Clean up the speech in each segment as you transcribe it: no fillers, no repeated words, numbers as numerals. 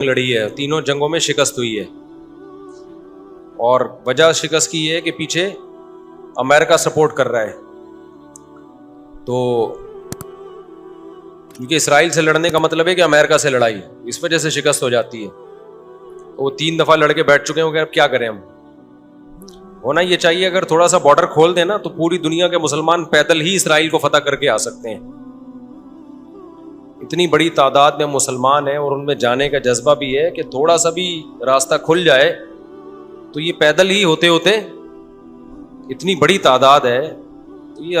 لڑی ہے, تینوں جنگوں میں شکست ہوئی ہے, اور وجہ شکست کی یہ ہے کہ پیچھے امریکہ سپورٹ کر رہا ہے. تو کیونکہ اسرائیل سے لڑنے کا مطلب ہے کہ امریکہ سے لڑائی, اس وجہ سے شکست ہو جاتی ہے. تو وہ 3 دفعہ لڑ کے بیٹھ چکے ہیں, اب کیا کریں ہم. ہونا یہ چاہیے اگر تھوڑا سا بارڈر کھول دیں نا تو پوری دنیا کے مسلمان پیدل ہی اسرائیل کو فتح کر کے آ سکتے ہیں. اتنی بڑی تعداد میں مسلمان ہیں اور ان میں جانے کا جذبہ بھی ہے کہ تھوڑا سا بھی راستہ کھل جائے تو یہ پیدل ہی ہوتے ہوتے, اتنی بڑی تعداد ہے تو یہ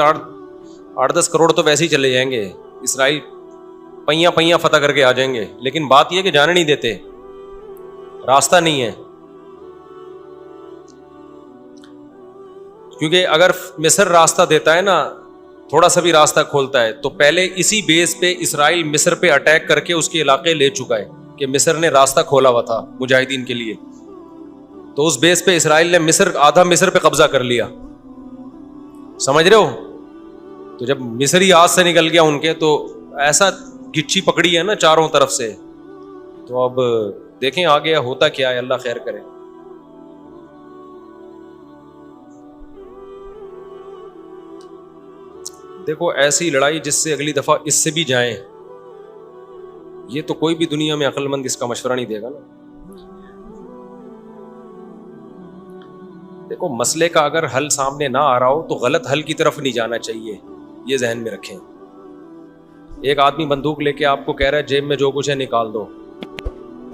8-10 کروڑ تو ویسے ہی چلے جائیں گے. اسرائیل پہیاں پہیاں فتح کر کے آ جائیں گے, لیکن بات یہ کہ جانے نہیں دیتے, راستہ نہیں ہے. کیونکہ اگر مصر راستہ دیتا ہے نا, تھوڑا سا بھی راستہ کھولتا ہے, تو پہلے اسی بیس پہ اسرائیل مصر پہ اٹیک کر کے اس کے علاقے لے چکا ہے کہ مصر نے راستہ کھولا ہوا تھا مجاہدین کے لیے. تو اس بیس پہ اسرائیل نے آدھا مصر پہ قبضہ کر لیا. سمجھ رہے ہو؟ تو جب مصری ہاتھ سے نکل گیا ان کے, تو ایسا گچھی پکڑی ہے نا چاروں طرف سے. تو اب دیکھیں آگے ہوتا کیا ہے, اللہ خیر کرے. دیکھو ایسی لڑائی جس سے اگلی دفعہ اس سے بھی جائیں, یہ تو کوئی بھی دنیا میں عقل مند اس کا مشورہ نہیں دے گا نا. دیکھو مسئلے کا اگر حل سامنے نہ آ رہا ہو تو غلط حل کی طرف نہیں جانا چاہیے, یہ ذہن میں رکھیں. ایک آدمی بندوق لے کے آپ کو کہہ رہا ہے جیب میں جو کچھ ہے نکال دو,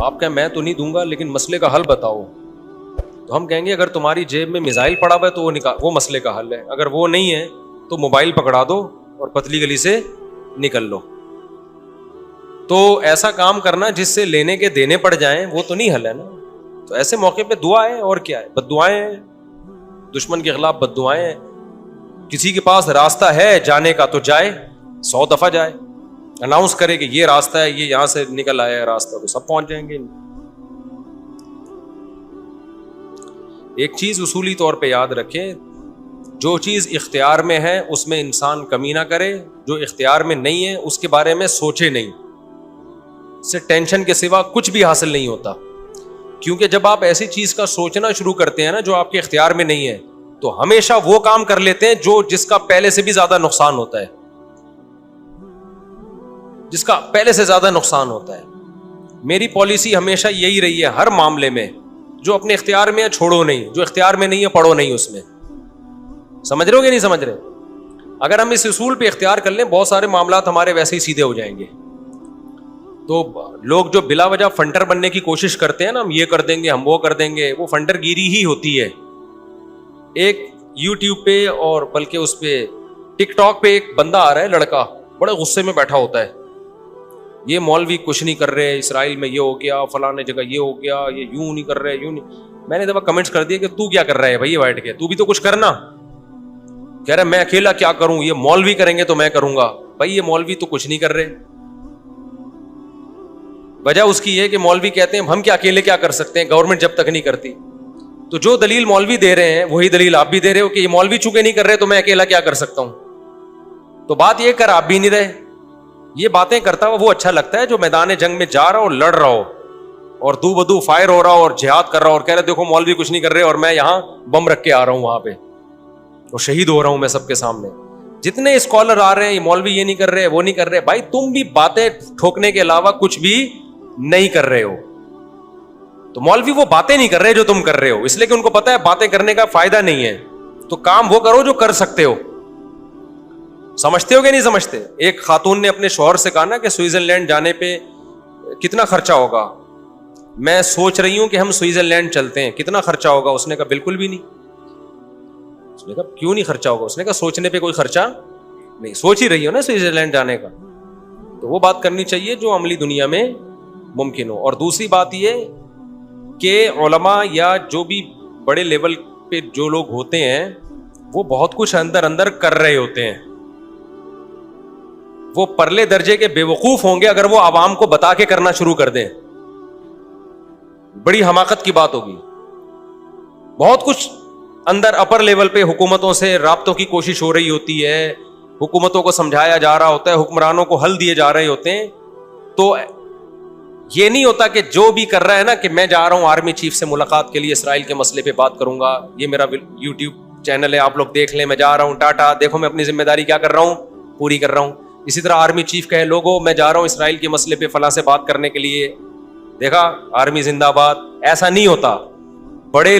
آپ کہیں میں تو نہیں دوں گا لیکن مسئلے کا حل بتاؤ. تو ہم کہیں گے اگر تمہاری جیب میں میزائل پڑا ہوا ہے تو وہ مسئلے کا حل ہے, اگر وہ نہیں ہے تو موبائل پکڑا دو اور پتلی گلی سے نکل لو. تو ایسا کام کرنا جس سے لینے کے دینے پڑ جائیں وہ تو نہیں حل ہے نا. تو ایسے موقع پہ دعا ہے, اور کیا ہے, بد دعائیں ہیں, دشمن کے خلاف بد دعائیں ہیں. کسی کے پاس راستہ ہے جانے کا تو جائے, 100 دفعہ جائے, اناؤنس کرے کہ یہ راستہ ہے, یہ یہاں سے نکل آیا ہے راستہ, تو سب پہنچ جائیں گے. ایک چیز اصولی طور پہ یاد رکھیں, جو چیز اختیار میں ہے اس میں انسان کمی نہ کرے, جو اختیار میں نہیں ہے اس کے بارے میں سوچے نہیں. اس سے ٹینشن کے سوا کچھ بھی حاصل نہیں ہوتا. کیونکہ جب آپ ایسی چیز کا سوچنا شروع کرتے ہیں نا جو آپ کے اختیار میں نہیں ہے, تو ہمیشہ وہ کام کر لیتے ہیں جس کا پہلے سے بھی زیادہ نقصان ہوتا ہے, جس کا پہلے سے زیادہ نقصان ہوتا ہے. میری پالیسی ہمیشہ یہی رہی ہے ہر معاملے میں, جو اپنے اختیار میں ہے چھوڑو نہیں, جو اختیار میں نہیں ہے پڑھو نہیں اس میں. سمجھ رہے ہو کہ نہیں سمجھ رہے؟ اگر ہم اس اصول پہ اختیار کر لیں بہت سارے معاملات ہمارے ویسے ہی سیدھے ہو جائیں گے. تو لوگ جو بلا وجہ فنڈر بننے کی کوشش کرتے ہیں نا, ہم یہ کر دیں گے, ہم وہ کر دیں گے, وہ فنڈر گیری ہی ہوتی ہے. ایک یوٹیوب پہ اور بلکہ اس پہ ٹک ٹاک پہ ایک بندہ آ رہا ہے, لڑکا بڑے غصے میں بیٹھا ہوتا ہے, یہ مولوی کچھ نہیں کر رہے, اسرائیل میں یہ ہو گیا, فلانے جگہ یہ ہو گیا, یہ یوں نہیں کر رہے, یوں نہیں. میں نے دفعہ کمنٹس کر دیا کہ تو کیا کر رہا ہے بھائی بیٹھ کے, تو بھی تو کچھ کرنا. کہہ رہا میں اکیلا کیا کروں, یہ مولوی کریں گے تو میں کروں گا. بھائی یہ مولوی تو کچھ نہیں کر رہے. وجہ اس کی یہ کہ مولوی کہتے ہیں ہم کیا اکیلے کیا کر سکتے ہیں, گورنمنٹ جب تک نہیں کرتی. تو جو دلیل مولوی دے رہے ہیں وہی دلیل آپ بھی دے رہے ہو کہ یہ مولوی چونکہ نہیں کر رہے تو میں اکیلا کیا کر سکتا ہوں. تو بات یہ کر آپ بھی نہیں رہے. یہ باتیں کرتا ہوا وہ اچھا لگتا ہے جو میدان جنگ میں جا رہا ہو, لڑ رہا ہو اور دو بدو فائر ہو رہا ہو اور جہاد کر رہا ہو اور کہہ رہے دیکھو مولوی کچھ نہیں کر رہے اور میں یہاں بم رکھ کے آ رہا ہوں وہاں پہ اور شہید ہو رہا ہوں میں سب کے سامنے. جتنے اسکالر آ رہے ہیں یہ مولوی یہ نہیں کر رہے, وہ نہیں کر رہے. بھائی تم بھی باتیں ٹھوکنے کے علاوہ کچھ بھی نہیں کر رہے ہو. تو مولوی وہ باتیں نہیں کر رہے جو تم کر رہے ہو, اس لیے کہ ان کو پتا ہے باتیں کرنے کا فائدہ نہیں ہے. تو کام وہ کرو جو کر سکتے ہو. سمجھتے ہو کہ نہیں سمجھتے؟ ایک خاتون نے اپنے شوہر سے کہا نا کہ سوئٹزرلینڈ جانے پہ کتنا خرچہ ہوگا, میں سوچ رہی ہوں کہ ہم سوئٹزرلینڈ چلتے ہیں, کتنا خرچہ ہوگا؟ اس نے کہا بالکل بھی نہیں. اس نے کہا کیوں نہیں خرچہ ہوگا؟ اس نے کہا سوچنے پہ کوئی خرچہ نہیں, سوچ ہی رہی ہو نا سوئٹزرلینڈ جانے کا. تو وہ بات کرنی چاہیے جو عملی دنیا میں ممکن ہو. اور دوسری بات یہ کہ علماء یا جو بھی بڑے لیول پہ جو لوگ ہوتے ہیں وہ بہت کچھ اندر اندر کر رہے ہوتے ہیں. وہ پرلے درجے کے بے وقوف ہوں گے اگر وہ عوام کو بتا کے کرنا شروع کر دیں, بڑی حماقت کی بات ہوگی. بہت کچھ اندر اپر لیول پہ حکومتوں سے رابطوں کی کوشش ہو رہی ہوتی ہے, حکومتوں کو سمجھایا جا رہا ہوتا ہے, حکمرانوں کو حل دیے جا رہے ہوتے ہیں. تو یہ نہیں ہوتا کہ جو بھی کر رہا ہے نا کہ میں جا رہا ہوں آرمی چیف سے ملاقات کے لیے اسرائیل کے مسئلے پہ بات کروں گا, یہ میرا یوٹیوب چینل ہے, آپ لوگ دیکھ لیں, میں جا رہا ہوں, ٹاٹا, دیکھو میں اپنی ذمہ داری کیا کر رہا ہوں, پوری کر رہا ہوں. اسی طرح آرمی چیف کہے لوگوں میں جا رہا ہوں اسرائیل کے مسئلے پہ فلاں سے بات کرنے کے لیے, دیکھا آرمی زندہ باد, ایسا نہیں ہوتا. بڑے